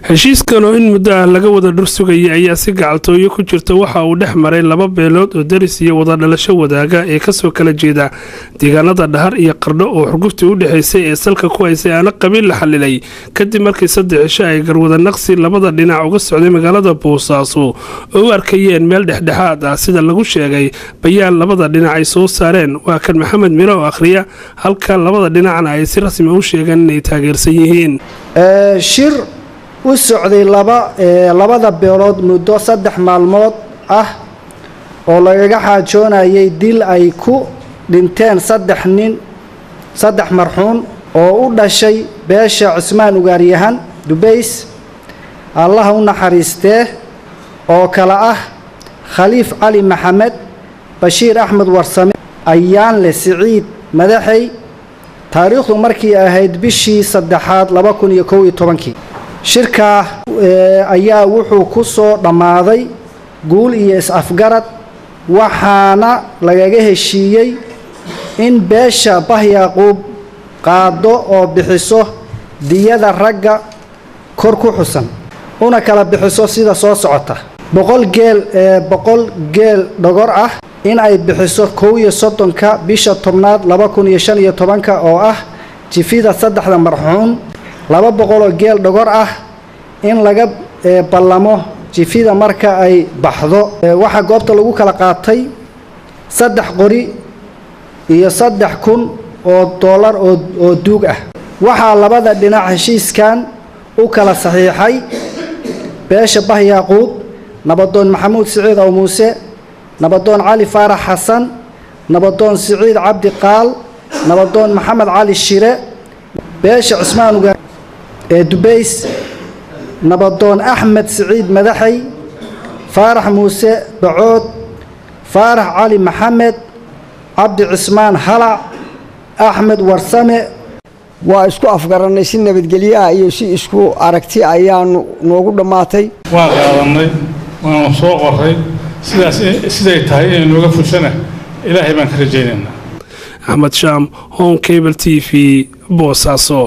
heshiiskan oo in muddo ah laga wada dhursugayay ayaa si gacaltooyo ku jirta waxa uu dhex maray laba beelood oo daris iyo wada dhalasho wadaaga ee kasoo kala jeeda deegaanada Dhahar iyo Qardho oo xurguftii u dhaxaysay ee salka ku haysay aana qabiil la xalilay kadib markii saddex cisho ay garwada naqsi labada dhinac uga socday magaalada Boosaaso oo u arkayeen meel dhexdhexaad ah sida lagu sheegay bayaan labada dhinac ay soo saareen waa kan Maxamed Miro oo akhriya halka labada dhinacna ay si rasmi u sheegeen inay taageersan yihiin shir u socday labada beelood muddo 3 maalmood ah oo lagaga xaajoonayay dil ay ku dhinteen 3 marxuun oo u dhashay beesha Cismaan Ugaaryahan Dubays Allah u naxariistee oo kala ah Khaliif Ali Maxamed Bashiir Ahmed Warsame ayaan le Siciid Madaxay taariikhdu markii ahayd bishii 3aad 2011 shirka ayaa wuxuu ku soo dhamaaday guul iyo is-afgarad waxaana lagaga heshiiyay in beesha Bahyaqub qaado oo bixiso diyada ragga kor ku xusan una kala bixiso sida soo socota 100 geel dhogor ah in ay bixiso 31ka bisha 10aad 2015 oo ah jifida 3 marxuun 200 geel dhogor ah in laga ballamo jifida marka ay baxdo waxa goobta lagu kala qaatay 3 qori iyo 3,000 oo dollar oo duug ah waxa labada dhinac heshiiskan u kala saxiixay beesha Bahyaqub nabadoon Maxamuud Siciid oo Muuse nabadoon Cali Faarax Xasan nabadoon Siciid Cabdi Qaal nabadoon Maxamed Cali Shire beesha Cismaan Dubays nabadoon Axmed Siciid Madaxay Faarax Muuse Bacood Faarax Cali Maxamed Cabdi Cismaan Hala Axmed Warsame waa isku afgaranay si nabadgelyo iyo si isku aragti ayaan noogu dhamaatay waa qaadanay waan soo qoray siday tahay in nooga fushana ilaahay baan ka rajaynaynaa Ahmed Sham Home Cable TV Boosaaso.